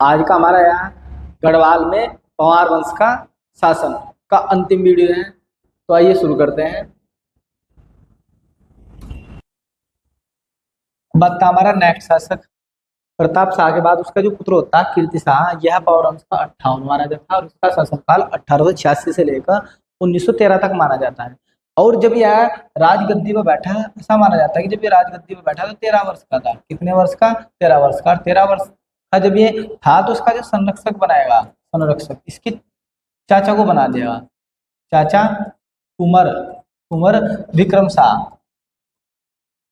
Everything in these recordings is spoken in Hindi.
आज का हमारा यहाँ गढ़वाल में पंवार वंश का शासन का अंतिम वीडियो है। तो आइए शुरू करते हैं। बात था हमारा नेक्स्ट शासक प्रताप शाह के बाद उसका जो पुत्र होता है कीर्ति शाह, यह पंवार वंश का 58वां राजा था और उसका शासनकाल 1886 से लेकर 1913 तक माना जाता है। और जब यह राजगद्दी पर बैठा, ऐसा माना जाता है कि जब ये राजगद्दी पर बैठा तो 13 वर्ष का था। कितने वर्ष का? 13 वर्ष का। 13 वर्ष का जब ये था तो उसका जो संरक्षक बनाएगा, संरक्षक इसके चाचा को बना देगा, चाचा कुंवर कुंवर विक्रम शाह,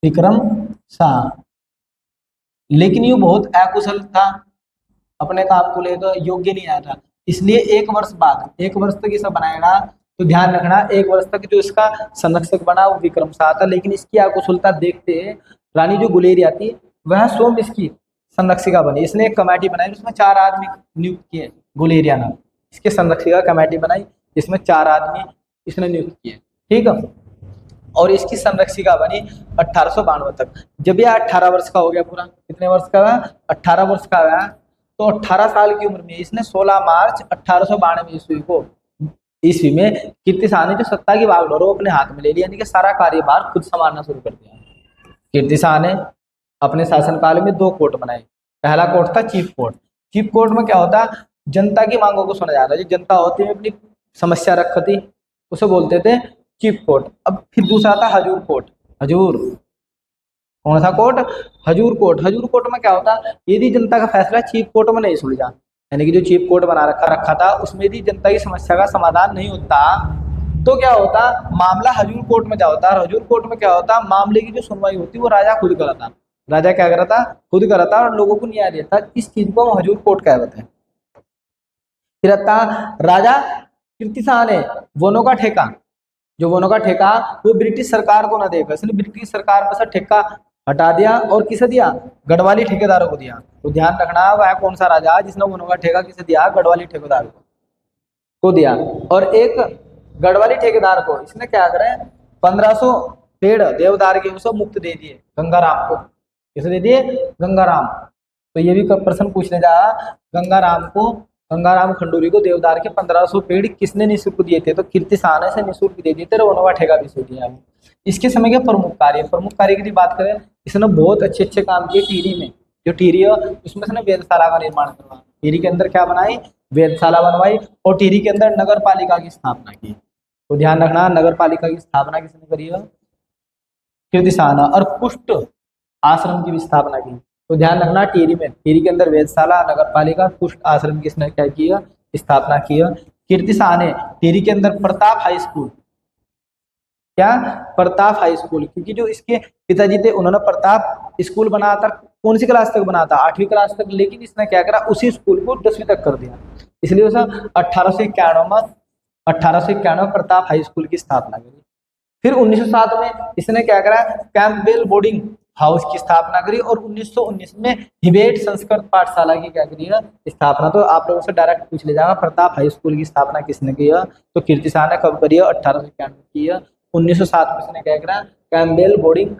विक्रम शाह। लेकिन ये बहुत अकुशल था, अपने काम को लेकर योग्य नहीं आया था, इसलिए एक वर्ष बाद, एक वर्ष तक ये सब बनाएगा। तो ध्यान रखना, एक वर्ष तक जो इसका संरक्षक बना वो विक्रम शाह था। लेकिन इसकी अकुशलता देखते रानी जो गुलेरिया थी वह स्वयं इसकी संरक्षिका बनी। इसने एक कमेटी बनाई, उसमें 4 आदमी नियुक्त किए। गुलेरिया नाम इसके संरक्षिका कमेटी बनाई, जिसमें 4 आदमी इसने नियुक्त किए। ठीक है, और इसकी संरक्षिका बनी 1892 तक। जब यह 18 वर्ष का हो गया, पूरा कितने वर्ष का? 18 वर्ष का हुआ। तो 18 साल की उम्र में इसने 16 मार्च 1892 ईस्वी में कीर्ति शाह ने जो सत्ता की बागडोर वो अपने हाथ में ले लिया, यानी कि सारा कार्यभार खुद संभालना शुरू कर दिया। कीर्ति शाह ने अपने शासनकाल में 2 कोर्ट बनाए। पहला कोर्ट था चीफ कोर्ट। चीफ कोर्ट में क्या होता? जनता की मांगों को सुना जाता है। जो जनता होती है अपनी समस्या रखती उसे बोलते थे चीफ कोर्ट। अब फिर दूसरा था हजूर कोर्ट। हजूर, कौन सा कोर्ट? हजूर कोर्ट। हजूर कोर्ट में क्या होता? यदि जनता का फैसला चीफ कोर्ट में नहीं सुलझा, यानी कि जो चीफ कोर्ट बना रखा था उसमें यदि जनता की समस्या का समाधान नहीं होता तो क्या होता? मामला हजूर कोर्ट में जाता। हजूर कोर्ट में क्या होता? मामले की जो सुनवाई होती वो राजा खुद कराता। राजा क्या करता? खुद कराता और लोगों को न्याय देता। इस चीज को हम हजूर कोर्ट कहते हैं। फिर राजा कीर्ति शाह ने वनों का ठेका, जो वनों का ठेका वो ब्रिटिश सरकार को ना देकर इसने ब्रिटिश सरकार पर से ठेका हटा दिया और किसे दिया? गढ़वाली ठेकेदारों को दिया। तो ध्यान रखना, वह कौन सा राजा है जिसने वनों का ठेका किसे दिया? गढ़वाली ठेकेदारों को दिया। और एक गढ़वाली ठेकेदार को इसने क्या करे? 1500 पेड़ देवदार के उसे मुक्त दे दिए गंगाराम को। किसे दे दिए? गंगाराम। तो ये भी प्रश्न पूछने जा, गंगाराम खंडूरी को देवदार के 1500 पेड़ किसने निःशुल्क दिए थे? तो कीर्ति शाह ने से निःशुल्क दे दिए थे, वनों का ठेका भी दिया। इसके समय के प्रमुख कार्य की बात करें, इसने बहुत अच्छे काम किए। टिहरी में जो टिहरी है उसमें इसने वेधशाला का निर्माण करवाया। टिहरी के अंदर क्या बनाई? वेधशाला बनवाई। और टिहरी के अंदर नगर पालिका की स्थापना की। तो ध्यान रखना, नगर पालिका की स्थापना किसने करी है? कीर्ति शाह ने। और कुष्ठ आश्रम की भी स्थापना की। तो ध्यान रखना, टिहरी के अंदर वेधशाला, नगर पालिका, कुष्ठ आश्रम की इसने क्या किया? स्थापना की। कीर्ति शाह ने टिहरी के अंदर प्रताप हाई स्कूल, क्या? प्रताप हाई स्कूल, क्योंकि जो इसके पिताजी थे उन्होंने प्रताप स्कूल बनाया था। कौन सी क्लास तक बना था? 8वीं क्लास तक। लेकिन इसने क्या करा? उसी स्कूल को 10वीं तक कर दिया। इसलिए उसे 1891 प्रताप हाई स्कूल की स्थापना करी। फिर 1907 में इसने क्या करा? कैंपबेल बोर्डिंग हाउस की स्थापना करी। और 1919 में हिबेट संस्कृत पाठशाला की क्या करी है? स्थापना। तो आप लोगों से डायरेक्ट पूछ ले जाएगा प्रताप हाई स्कूल की स्थापना किसने की है? तो कीर्ति शाह ने कब करी है? 1891 की है। 1907 में इसने क्या करा? कैंपबेल बोर्डिंग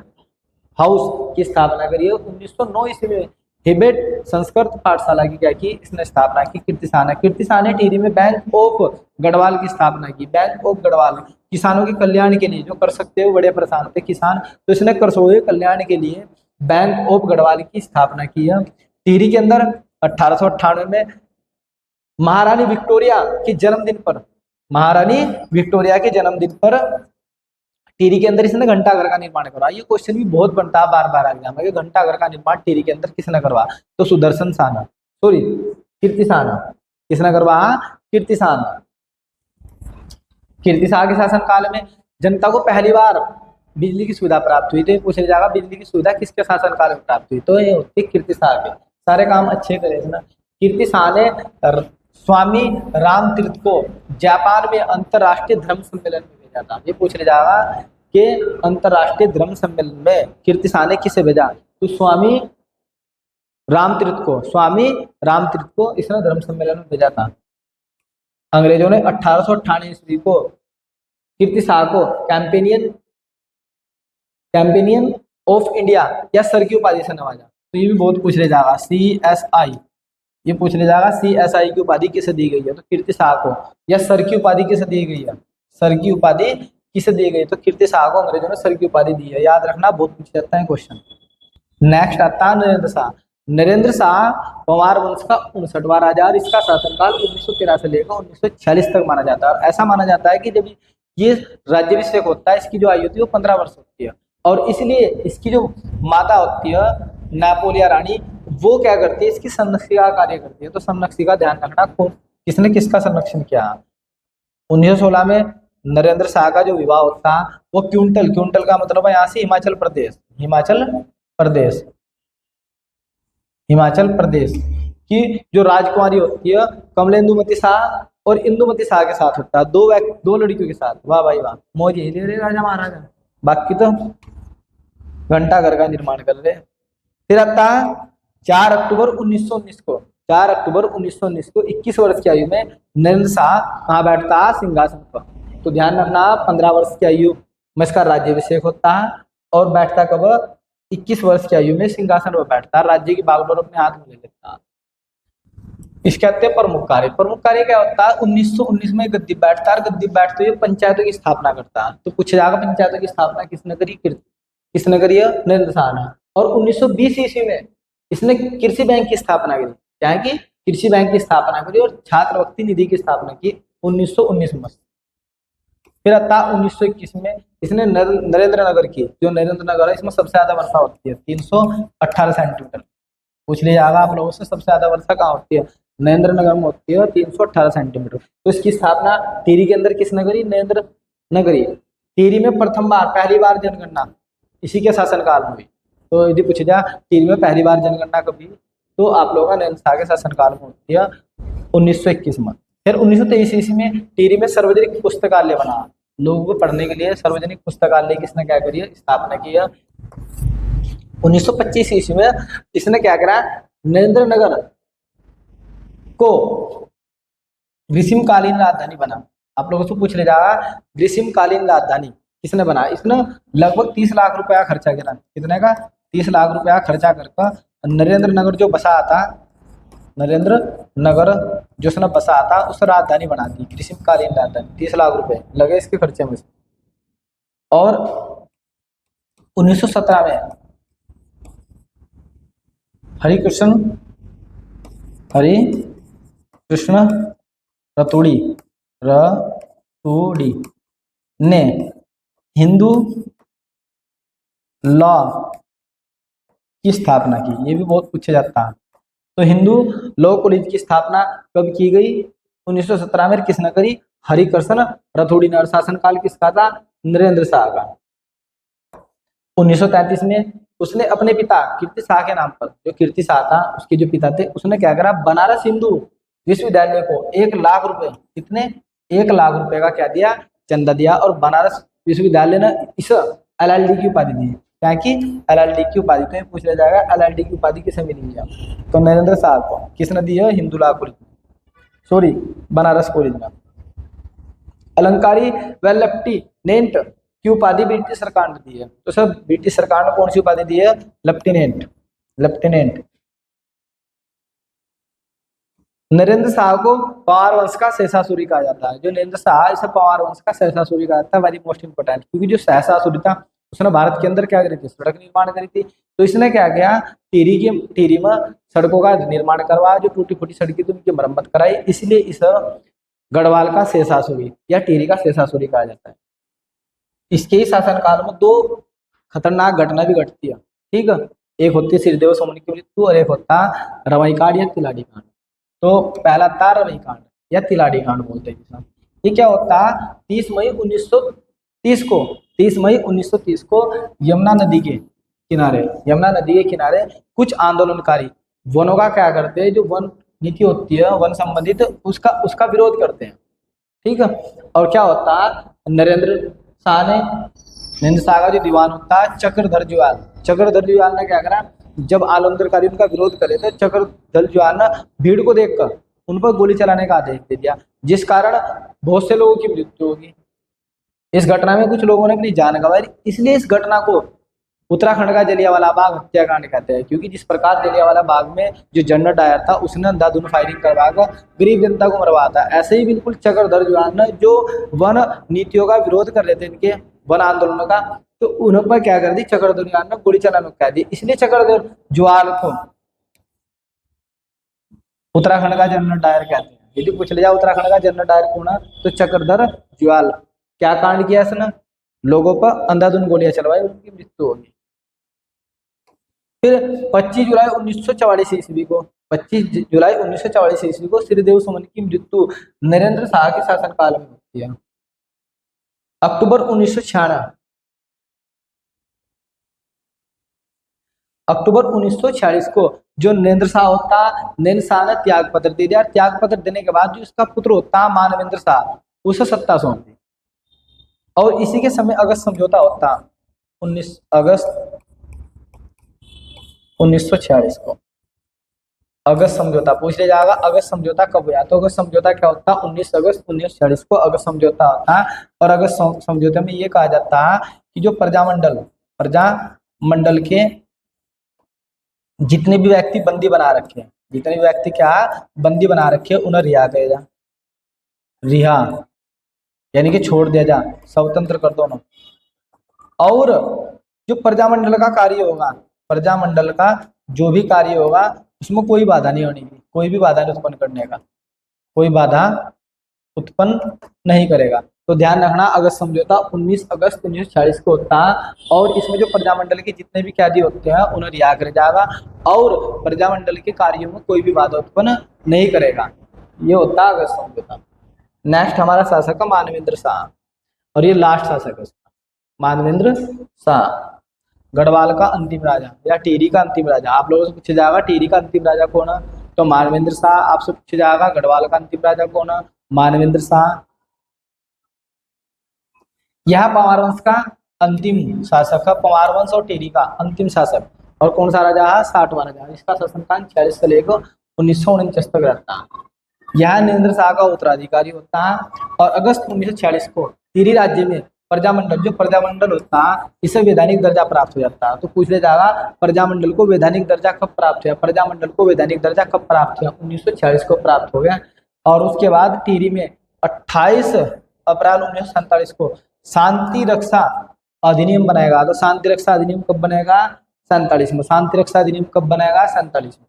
हाउस की स्थापना करी है। 1909 ईस्वी में हिबेट संस्कृत पाठशाला की क्या की? इसने स्थापना की कीर्ति शाह ने। कीर्ति शाह ने टिहरी में बैंक ऑफ गढ़वाल की स्थापना की। बैंक ऑफ गढ़वाल किसानों के कल्याण के लिए, जो कर सकते हो बड़े परेशान थे किसान, तो इसने कृषकों के कल्याण के लिए बैंक ऑफ गढ़वाल की स्थापना की है। टिहरी के अंदर 1898 में महारानी विक्टोरिया के जन्मदिन पर, महारानी विक्टोरिया के जन्मदिन पर टिहरी के अंदर इसने घंटाघर का निर्माण करवाया। ये क्वेश्चन भी बहुत बनता है बार एग्जाम में, घंटाघर का निर्माण टिहरी के अंदर किसने करवाया? तो सुदर्शन शाह ने, सॉरी कीर्ति शाह ने। किसने करवाया? कीर्ति शाह ने। कीर्ति शाह के शासनकाल में जनता को पहली बार बिजली की सुविधा प्राप्त हुई। तो ये पूछा जाएगा बिजली की सुविधा किसके शासनकाल में प्राप्त हुई? तो ये होती कीर्ति शाह के। सारे काम अच्छे करे ना। कीर्ति शाह ने स्वामी राम तीर्थ को जापान में अंतरराष्ट्रीय धर्म सम्मेलन में भेजा था। ये पूछ जाएगा कि अंतरराष्ट्रीय धर्म सम्मेलन में कीर्ति शाह ने किसे भेजा? तो स्वामी राम तीर्थ को इसने धर्म सम्मेलन में भेजा था। अंग्रेजों ने 1898 ईस्वी को कीर्ति शाह को कैंपेनियन ऑफ इंडिया या सर की उपाधि से नवाजा। तो ये भी बहुत पूछ ले जाएगा। CSI ये पूछ लिया जाएगा CSI की उपाधि किसे दी गई है, तो कीर्ति शाह को। या सर की उपाधि किसे दी गई है, सर की उपाधि किसे दी गई, तो कीर्ति शाह को अंग्रेजों ने सर की उपाधि दी है। याद रखना, बहुत पूछ जाता है क्वेश्चन। नेक्स्ट आता है नरेंद्र शाह। नरेंद्र शाह पंवार वंश का 59वां राजा और इसका शासनकाल 1913 से लेकर 1946 तक माना जाता है। और ऐसा माना जाता है कि जब ये राज्याभिषेक होता है, इसकी जो आयु होती है वो 15 वर्ष होती है। और इसलिए इसकी जो माता होती है नेपोलिया रानी, वो क्या करती है, इसकी संरक्षिका कार्य करती है। तो संरक्षिका ध्यान रखना, किसने किसका संरक्षण किया। 1916 में नरेंद्र शाह का जो विवाह होता है वो क्विंटल का मतलब है यहाँ से हिमाचल प्रदेश की जो राजकुमारी होती है कमलेंदुमती शाह और इंदुमती शाह के साथ होता है, दो लड़कियों के साथ। वाह भाई वाह, मौज ही ले रहे राजा महाराजा, बाकी तो घंटा घर का निर्माण कर रहे। फिर आता है 4 अक्टूबर 1919 को 21 वर्ष की आयु में नरेंद्र शाह कहाँ बैठता है, सिंहासन पर। तो ध्यान रखना, 15 वर्ष की आयु में इसका राज्याभिषेक होता है और बैठता कब, 21 वर्ष की आयु में सिंहासन पर बैठता है, राज्य की बागडोर अपने हाथ में ले लेता है। इसके आते हैं प्रमुख कार्य क्या होता है, 1919 में गद्दी बैठता है, गद्दी बैठते हुए पंचायतों की स्थापना करता है। तो पूछा जाएगा पंचायतों की स्थापना किसने करी, नरेंद्र शाह ने। और 1920 ईस्वी में इसने कृषि बैंक की स्थापना करी, क्या है कि कृषि बैंक की स्थापना करी और छात्रवृत्ति निधि की स्थापना की 1919 में। फिर आता 1921 में इसने नरेंद्र नगर की, जो नरेंद्र नगर है इसमें सबसे ज्यादा वर्षा होती है 318 सेंटीमीटर। पूछ लिया जाएगा आप लोगों से, सबसे ज्यादा वर्षा कहाँ होती है, नरेंद्र नगर में होती है 318 सेंटीमीटर। तो इसकी स्थापना टिहरी के अंदर किसने करी, नरेंद्र नगरी। टिहरी में पहली बार जनगणना इसी के शासनकाल में हुई। तो यदि पूछा जाए टिहरी में पहली बार जनगणना कभी, तो आप लोगों का नरेंद्र शाह के शासनकाल में होती है 1921 में। फिर 1923 ईस्वी में टिहरी में सार्वजनिक पुस्तकालय बना, लोगों को पढ़ने के लिए सार्वजनिक पुस्तकालय किसने क्या करी है, स्थापना की है। 1925 ईस्वी में इसने क्या करा, नरेंद्र नगर को ग्रीष्मकालीन राजधानी बना। आप लोगों से पूछ ले जाएगा ग्रीष्मकालीन राजधानी किसने बना, इसने लगभग 30 लाख रुपया खर्चा करा। कितने का, 30 लाख रुपया खर्चा करके नरेंद्र नगर जो बसा था, नरेंद्र नगर जो उसने बसा था उस राजधानी बना दी, ग्रीष्मकालीन राजधानी। 30 लाख रुपए लगे इसके खर्चे में। और 1917 में हरिकृष्ण रतूड़ी ने हिंदू लॉ की स्थापना की। ये भी बहुत पूछा जाता है। तो हिंदू लॉ कॉलेज की स्थापना कब की गई, 1917 में किसने करी, हरिकृष्ण रतूड़ी ने। और शासनकाल किसका था, नरेंद्र शाह का। 1933 में उसने अपने पिता कीर्ति शाह के नाम पर, जो कीर्ति शाह था उसके जो पिता थे, उसने क्या करा, बनारस हिंदू विश्वविद्यालय को 1 लाख रुपए, कितने, 1 लाख रुपए का क्या दिया, चंदा दिया। और बनारस विश्वविद्यालय ने इस LLD की उपाधि दी। क्या कि LLD की उपाधि, तो पूछ लिया जाएगा LLD की उपाधि किसे मिली है, तो नरेंद्र शाह को। किसने दी है, Hindu law college, sorry Banaras college में। अलंकारी व लेफ्टिनेंट की उपाधि ब्रिटिश सरकार ने दी है। तो सर ब्रिटिश सरकार ने कौन सी उपाधि दी है, लेफ्टिनेंट। नरेंद्र शाह को पंवार वंश का सहसासुरी कहा जाता है। जो नरेंद्र शाह इसे पंवार वंश का सहसासुरी कहा जाता है, वेरी मोस्ट इंपोर्टेंट। क्योंकि जो सहसासुरी था उसने भारत के अंदर क्या करी थी, सड़क निर्माण करी थी। तो इसने क्या किया, टिहरी में सड़कों का निर्माण करवाया, जो टूटी फूटी सड़की थी उनकी मरम्मत कराई। इसलिए इस गढ़वाल का सहसासुरी या टिहरी का सहसासुरी कहा जाता है। इसके ही शासनकाल में 2 खतरनाक घटना भी घटती है, ठीक है। एक होती है श्रीदेव सोमनी की मृत्यु और एक होता है रवाई कांड या तिलाड़ी कांड। तो पहला था रवाई कांड या तिलाड़ी कांड बोलते हैं। ये क्या होता है, 30 मई 1930 को यमुना नदी के किनारे कुछ आंदोलनकारी वनों का क्या करते हैं, जो वन नीति होती है वन संबंधित, उसका विरोध करते हैं, ठीक है। और क्या होता है, नरेंद्र शाह का जो दीवान होता है चक्रधर जुयाल ने क्या करा, जब आंदोलनकारी उनका विरोध करे तो चक्रधर जुयाल ने भीड़ को देखकर उन पर गोली चलाने का आदेश दे दिया, जिस कारण बहुत से लोगों की मृत्यु होगी। इस घटना में कुछ लोगों ने अपनी जान गंवाई। इसलिए इस घटना को उत्तराखंड का जलियांवाला बाग हत्याकांड कहते हैं, क्योंकि जिस प्रकार जलियांवाला बाग में जो जनरल डायर था उसने अंधाधुंध फायरिंग करवा कर गरीब जनता को मरवाया था, ऐसे ही बिल्कुल चक्रधर जवान ने जो वन नीतियों का विरोध कर रहे थे इनके वन आंदोलनों का, तो उन पर क्या कर दी, चक्रधर जवान ने गोली चलाना कह दी। इसलिए चक्रधर जवान को उत्तराखंड का जनरल डायर कहते हैं। यदि पूछ लिया उत्तराखंड का जनरल डायर कौन है, तो चक्रधर जवाल। क्या कांड किया इसने, लोगों पर अंधाधुंध गोलियां चलवाई, उनकी मृत्यु होगी। फिर 25 जुलाई 1944 ईस्वी को 25 जुलाई 1944 ईस्वी को श्रीदेव सुमन की मृत्यु नरेंद्र शाह के शासनकाल में होती है। अक्टूबर 1946 को जो नरेंद्र शाह होता, नरेंद्र शाह ने त्याग पत्र दे दिया। त्याग पत्र देने के बाद जो उसका पुत्र होता मानवेंद्र शाह, उसे सत्ता सौंप दी। और इसी के समय अगस्त समझौता होता, 19 अगस्त 1946 को अगस्त समझौता पूछ लिया जाएगा। अगस्त समझौता कब हुआ, तो अगस्त समझौता क्या होता, 19 अगस्त 1946 को अगस्त समझौता होता है। और अगस्त समझौते में ये कहा जाता है कि जो प्रजामंडल के जितने भी व्यक्ति बंदी बना रखे हैं, जितने भी व्यक्ति क्या बंदी बना रखे हैं, उन्हें रिहा किया जा, रिहा यानी कि छोड़ दिया जा, स्वतंत्र कर दो ना। और जो प्रजामंडल का कार्य होगा, प्रजामंडल का जो भी कार्य होगा उसमें कोई बाधा नहीं होनी, कोई भी बाधा नहीं उत्पन्न करने का, कोई बाधा उत्पन्न नहीं करेगा। तो ध्यान रखना, अगस्त समझौता 19 अगस्त 1946 को होता है। और इसमें जो प्रजामंडल के जितने भी कैदी होते हैं उन्हें रिहा कर जाएगा और प्रजामंडल के कार्यों में कोई भी बाधा उत्पन्न नहीं करेगा। ये होता है अगस्त समझौता। नेक्स्ट हमारा शासक है मानवेंद्र शाह, और ये लास्ट शासक है मानवेंद्र शाह, गढ़वाल का अंतिम राजा या टिहरी का अंतिम राजा। आप लोगों से पूछा जाएगा टिहरी का अंतिम राजा कौन है, तो मानवेंद्र शाह। आपसे पूछा जाएगा गढ़वाल का अंतिम राजा कौन है, मानवेंद्र शाह। यह पंवार वंश का अंतिम शासक है, पंवार वंश और टिहरी का अंतिम शासक। और कौन सा राजा है, 60वां राजा। इसका शासनकाल 46 से लेकर 1949 तक रहता है। यह नरेंद्र शाह का उत्तराधिकारी होता है। और अगस्त 1946 को टिहरी राज्य में प्रजामंडल, जो प्रजामंडल होता है, इसे वैधानिक दर्जा प्राप्त हो जाता है। तो पूछ लिया जाएगा प्रजामंडल को वैधानिक दर्जा कब प्राप्त हुआ, प्रजामंडल को वैधानिक दर्जा कब प्राप्त हुआ, 1946 को प्राप्त हो गया। और उसके बाद टिहरी में 28 अप्रैल 1947 को शांति रक्षा अधिनियम बनाएगा। तो शांति रक्षा अधिनियम कब बनेगा, 47 में। शांति रक्षा अधिनियम कब बनेगा, 47 में।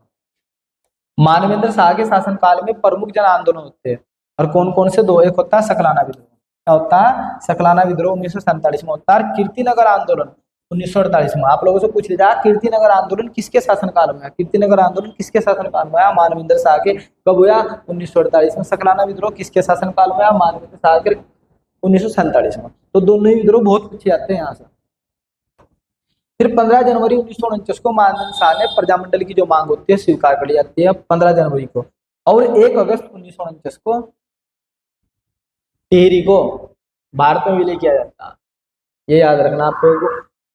मानवेंद्र शाह के शासनकाल में प्रमुख जन आंदोलन होते हैं, और कौन कौन से दो, एक होता है सकलाना विद्रोह, क्या होता है, सकलाना विद्रोह 1947 में होता है। कीर्तिनगर आंदोलन 1948 में। आप लोगों से पूछ लिया कीर्तिनगर आंदोलन किसके शासनकाल में है, कीर्तिनगर आंदोलन किसके शासनकाल में है, मानवेंद्र शाह के। कब हुआ, 1948 में। सकलाना विद्रोह किसके शासनकाल में है, मानवेंद्र शाह के, 1947 में। तो दोनों ही विद्रोह बहुत पूछे जाते हैं यहाँ से। फिर 15 जनवरी 1949 को मानवेंद्र शाह ने प्रजामंडल की जो मांग होती है स्वीकार कर ली जाती है 15 जनवरी को। और 1 अगस्त 1949 को टिहरी को भारत में विलय किया जाता है। ये याद रखना आपको,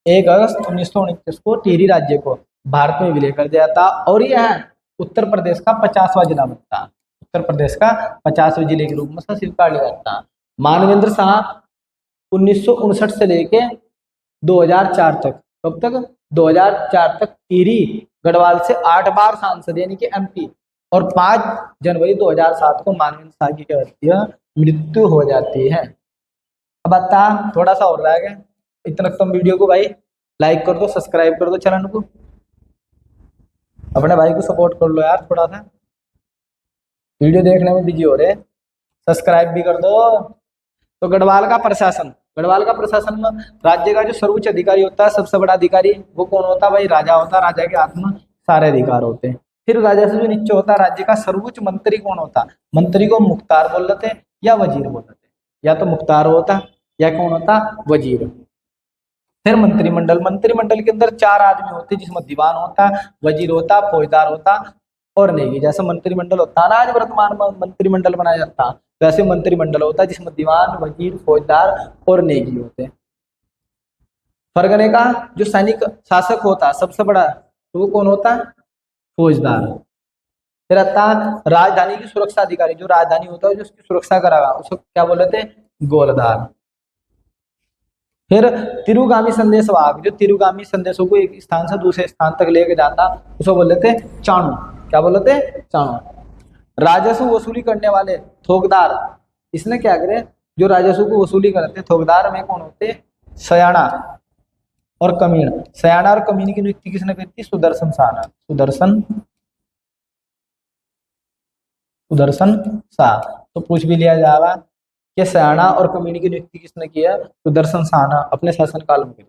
1 अगस्त 1949 को टिहरी राज्य को भारत में विलय कर दिया जाता। और यह उत्तर प्रदेश का 50वां जिला बनता है, उत्तर प्रदेश का 50वें जिले के रूप में स्वीकार लिया जाता है। मानवेंद्र शाह 1959 से लेके 2004 तक, कब तक, 2004 तक टिहरी गढ़वाल से 8 बार सांसद यानी कि एमपी। और 5 जनवरी 2007 को मानवेंद्र शाह की क्या होती है, मृत्यु हो जाती है। अब बता, थोड़ा सा और रह गया। इतना तक वीडियो को भाई लाइक कर दो, सब्सक्राइब कर दो चैनल को, अपने भाई को सपोर्ट कर लो यार थोड़ा सा, वीडियो देखने में बिजी हो रहे, सब्सक्राइब भी कर दो। तो गढ़वाल का प्रशासन, गढ़वाल का प्रशासन में राज्य का जो सर्वोच्च अधिकारी होता है, सबसे बड़ा अधिकारी, वो कौन होता है भाई, राजा होता है। राजा के हाथ में सारे अधिकार होते हैं। फिर राजा से जो नीचे होता है राज्य का सर्वोच्च मंत्री कौन होता है, मंत्री को मुख्तार बोल लेते हैं या वजीर बोल लेते हैं, या तो मुख्तार होता या कौन होता, वजीर। फिर मंत्रिमंडल, मंत्रिमंडल के अंदर 4 आदमी होते हैं, जिसमें दीवान होता, वजीर होता, फौजदार होता और नेगी। जैसे मंत्रिमंडल होता है ना आज वर्तमान में मंत्रिमंडल बनाया जाता है, वैसे मंत्रिमंडल होता है जिसमें दीवान, वजीर, फौजदार और नेगी होते हैं। फरगने का जो सैनिक शासक होता है सबसे बड़ा, तो वो कौन होता है, फौजदार। फिर आता है राजधानी की सुरक्षा अधिकारी, जो राजधानी होता है जो उसकी सुरक्षा करागा उसको क्या बोल रहे थे, गोलदार। फिर तिरुगामी संदेश वाहक, जो तिरुगामी संदेशों को एक स्थान से दूसरे स्थान तक लेके जाता, उसको बोल देते चाणू। क्या बोल देते? चाणू। राजस्व वसूली करने वाले थोकदार, इसने क्या करे, जो राजस्व को वसूली करते थोकदार में कौन होते? सयाना और कमीण। सयाना और कमीण की नियुक्ति किसने करी थी? सुदर्शन शाह। सुदर्शन शाह। तो पूछ भी लिया जाएगा कि सयाना और कमीण की नियुक्ति किसने की है? सुदर्शन शाह ने अपने शासनकाल में की।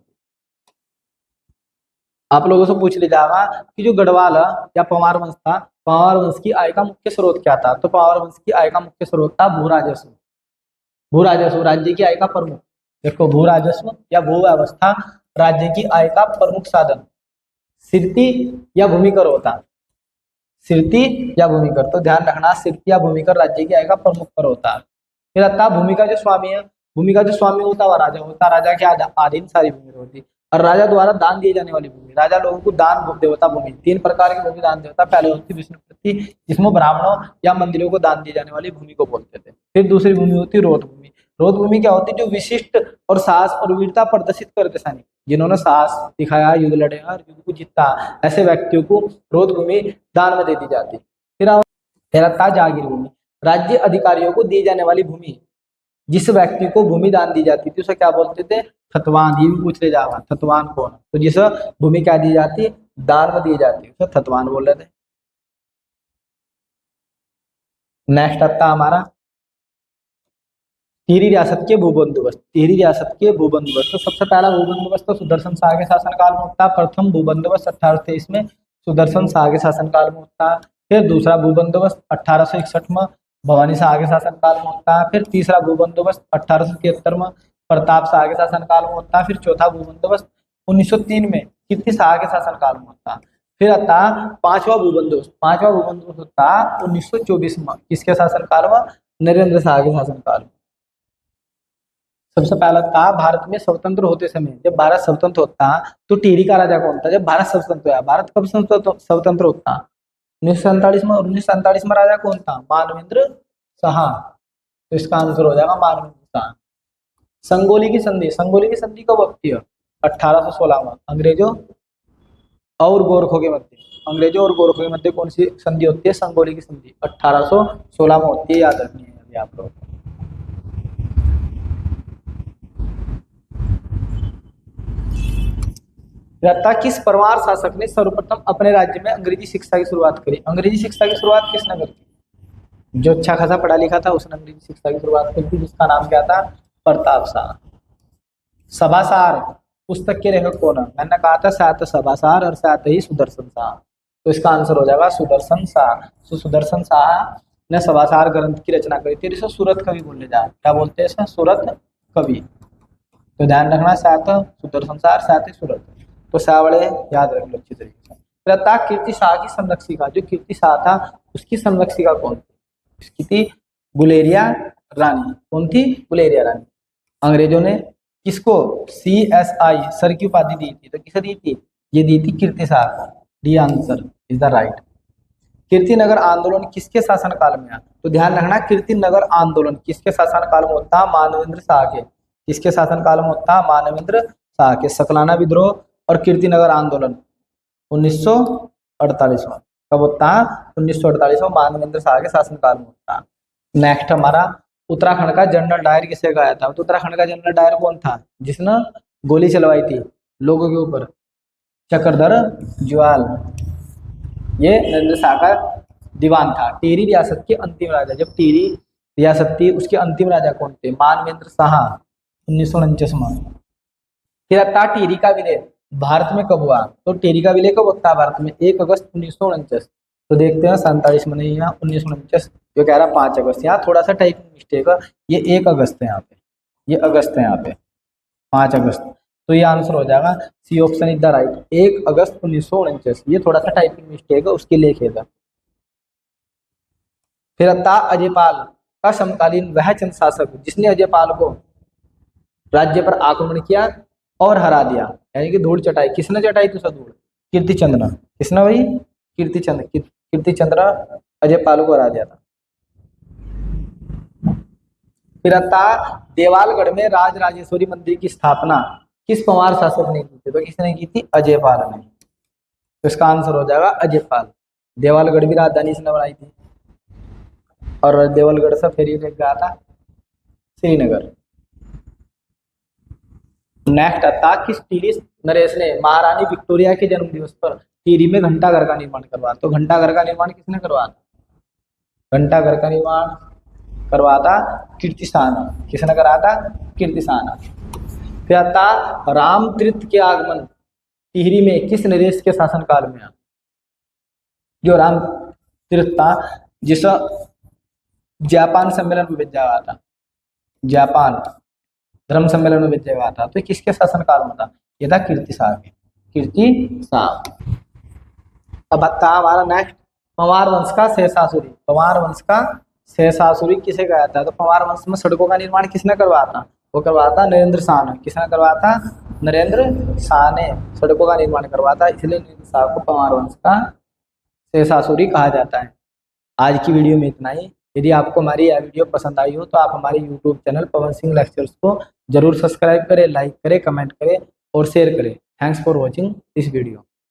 आप लोगों से पूछ लिया जाएगा कि जो गढ़वाल या पंवार वंश था, पंवार वंश की आय का मुख्य स्रोत क्या था? तो पंवार वंश की आय का मुख्य स्रोत था भू राजस्व। भू राजस्व राज्य की आय का प्रमुख, देखो भू राजस्व या भू व्यवस्था राज्य की आय का प्रमुख साधन सिरती या भूमिकर होता। सिरती या भूमिकर, तो ध्यान रखना सिरती या भूमिकर राज्य की आय का प्रमुख कर होता है। फिर आता है भूमि का जो स्वामी है, भूमि का जो स्वामी होता है राजा होता। राजा के अधीन सारी भूमि होती, और राजा द्वारा दान दिए जाने वाली भूमि। राजा लोगों को दान देवता भूमि, तीन प्रकार की भूमि दान देवता। पहले होती विष्णु पृथ्वी, जिसमें ब्राह्मणों या मंदिरों को दान दिए जाने वाली भूमि को बोलते थे। फिर दूसरी भूमि होती रोध भूमि। रोध भूमि क्या होती? जो विशिष्ट और साहस और वीरता प्रदर्शित करते सैनिक, जिन्होंने साहस दिखाया, युद्ध लड़े और युद्ध को जीता, ऐसे व्यक्तियों को रोध भूमि दान में दे दी जाती। फिर आता जागीर भूमि, राज्य अधिकारियों को दी जाने वाली भूमि। जिस व्यक्ति को भूमि दान दी जाती थी उसे क्या बोलते थे? थतवान। ये भी पूछ ले जाएगा, थतवान कौन? तो जिस भूमि क्या दी जाती, दान में दी जाती, उसे थतवान बोल रहे थे। नेक्स्ट आता हमारा टिहरी रियासत के भूबंदोबस्त। टिहरी रियासत के भूबंदोबस्त, तो सबसे पहला भूबंदोबस्त तो सुदर्शन शाह के शासनकाल में होता। प्रथम भूबंदोबस्त 1823 में सुदर्शन शाह के शासनकाल में होता। फिर दूसरा भूबंदोबस्त 1861 में भवानी शाह के शासनकाल में होता है। फिर तीसरा भूबंदोबस्त 1873 में प्रताप शाह के शासनकाल में होता है। फिर चौथा भूबंदोबस्त 1903 में कीर्ति शाह के शासनकाल में होता है। फिर आता पांचवा भूबंदोबस्त। पांचवा भूबंदोबस्त होता 1924 में, किसके शासनकाल में? नरेंद्र शाह के शासनकाल में। सबसे पहला था भारत में स्वतंत्र होते समय, जब भारत स्वतंत्र होता तो टिहरी का राजा कौन था? जब भारत स्वतंत्र हुआ। भारत कब स्वतंत्र होता? 1947 में। 1947 में राजा कौन था? मानवेंद्र शाह। तो इसका आंसर हो जाएगा मानवेंद्र शाह। संगोली की संधि, संगोली की संधि कब होती है? 1816 में। अंग्रेजों और गोरखों के मध्य, अंग्रेजों और गोरखों के मध्य कौन सी संधि होती है? संगोली की संधि 1816 में होती है, याद रखनी है अभी आप लोग। किस परमार शासक ने सर्वप्रथम अपने राज्य में अंग्रेजी शिक्षा की शुरुआत करी? अंग्रेजी शिक्षा की शुरुआत किसने करी? जो अच्छा खासा पढ़ा लिखा था उसने अंग्रेजी शिक्षा की शुरुआत करी थी, जिसका नाम क्या था? प्रताप शाह। सभासार पुस्तक के लेखक कौन है? मैंने कहा था साथ सभासार और साथ ही सुदर्शन शाह। तो इसका आंसर हो जाएगा सुदर्शन शाह। तो सुदर्शन शाह ने सभासार ग्रंथ की रचना करी थी। इसे सूरत कवि बोले जाए, क्या बोलते हैं इसे? सूरत कवि। तो ध्यान रखना, साथ सुदर्शन शाह, साथ ही सूरत। तो सावड़े याद रख लो अच्छी तरीके से। फिर कीर्ति शाह की संरक्षिका, जो कीर्ति शाह था उसकी संरक्षिका कौन थी? उसकी थी गुलेरिया रानी। कौन थी? गुलेरिया रानी। अंग्रेजों ने किसको CSI सर की उपाधि दी थी? तो किसे दी थी? ये दी थी कीर्ति शाह को। D answer is the right. Kirtinagar आंदोलन किसके शासनकाल में आया? तो ध्यान रखना, कीर्तिनगर आंदोलन किसके शासनकाल में होता? मानवेंद्र शाह के। किसके शासनकाल में होता? मानवेंद्र शाह के। सकलाना विद्रोह और कीर्तिनगर आंदोलन 1948 में कब होता? 1948 में मानवेंद्र शाह के शासनकाल में होता। नेक्स्ट हमारा उत्तराखंड का जनरल डायर किसे गाया था? तो उत्तराखंड का जनरल डायर कौन था जिसने गोली चलवाई थी लोगों के ऊपर? चक्रधर जुआल। ये नरेंद्र शाह का दीवान था। टिहरी रियासत के अंतिम राजा, जब टिहरी रियासत थी उसके अंतिम राजा कौन थे? मानवेंद्र शाह 1949 में। फिर आता टिहरी का विलय भारत में कब हुआ? तो टिहरी का विलय कब होता है भारत में? 1 अगस्त 1949। तो देखते हैं 47 में नहीं है, 1949 जो कह रहा 5 अगस्त। यहाँ थोड़ा सा टाइपिंग मिस्टेक है, ये 1 अगस्त है यहाँ पे, ये अगस्त है यहाँ पे, 5 अगस्त। तो ये आंसर हो जाएगा C option is the right, 1 अगस्त 1949। ये थोड़ा सा टाइपिंग मिस्टेक है, उसके लिए खेदा। फिर आता अजयपाल का समकालीन वह चंद शासक जिसने अजयपाल को राज्य पर आक्रमण किया और हरा दिया, यानी कि धूल चटाई। किसने चटाई थी? धूल कीर्तिचंद्र ने। किसने भाई? कीर्तिचंद्र अजयपाल को हरा दिया था। फिर आता देवालगढ़ में राज राजेश्वरी मंदिर की स्थापना किस पंवार शासक ने की थी? तो किसने की थी? अजयपाल ने। तो इसका आंसर हो जाएगा अजयपाल। देवालगढ़ भी राजधानी इसने बनाई थी और देवलगढ़ से फिर ये गया था श्रीनगर। नेक्स्ट आता किस टीली नरेश ने महारानी विक्टोरिया के जन्म दिवस पर टिहरी में घंटाघर का निर्माण करवाया? तो घंटाघर का निर्माण किसने करवाया था? घंटाघर का निर्माण करवाता कीर्तिशाह ने। किसने कराया था? कीर्तिशाह ने। फिर आता राम तीर्थ के आगमन टिहरी में किस नरेश के शासनकाल में? जो राम तीर्थ था जिस जापान सम्मेलन में भेजा हुआ था, जापान धर्म सम्मेलन में भेजा हुआ था, तो किसके शासनकाल में था? ये था कीर्तिशाह के, कीर्तिशाह। अब आता हमारा नेक्स्ट पंवार वंश का शेषासुरी। पंवार वंश का शेषासुरी किसे कहा था? तो पंवार वंश में सड़कों का निर्माण किसने करवाया था? वो करवाया था नरेंद्र शाह ने। किसने करवाया था? नरेंद्र शाह ने सड़कों का निर्माण करवाया था, इसलिए नरेंद्र शाह को पंवार वंश का शेषासुरी कहा जाता है। आज की वीडियो में इतना ही। यदि आपको हमारी यह वीडियो पसंद आई हो तो आप हमारे YouTube channel Pawan Singh lectures को जरूर सब्सक्राइब करें, लाइक करें, कमेंट करें और शेयर करें। Thanks for watching this video.